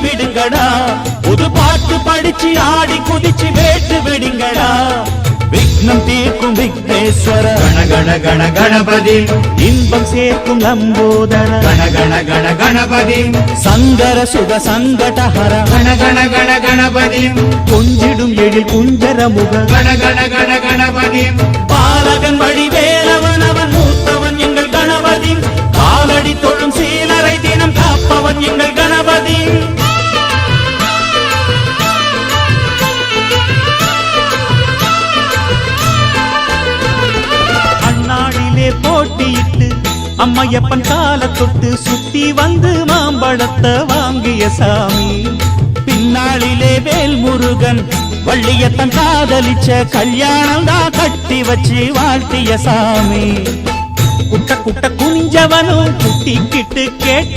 விடுங்கடா, புது பாட்டு படிச்சு ஆடி குதிச்சு வேட்டு விடுங்கடா. விக்னம் தீர்க்கும் விக்னேஸ்வர கண கண கண கணபதி, இன்பம் சேர்க்கும் லம்போதர கண கண கண கணபதி, சங்கர சுக சங்கடஹர கண கண கண கணபதி, கொஞ்சிடும் எழில் குஞ்சர முக கண கண கண கணபதி, பாலகன் வழிவேலவன் அவன் மூத்தவன் எங்கள் கணபதி, காலடி தொழும் சீலரை தினம் காப்பவன் எங்கள் கணபதி. அந்நாளிலே போட்டியிட்டு அம்மையப்பன் கால தொட்டு சுத்தி வந்து மாம்பழத்தை வாங்கிய சாமி, பின்னாளிலே வேல் முருகன் வள்ளியத்தன் காதலிச்ச கல்யாணம் தான் கட்டி வச்சு வாழ்த்திய சாமி. குட்ட குட்ட குனிஞ்சவனும் குட்டிக்கிட்டு கேட்ட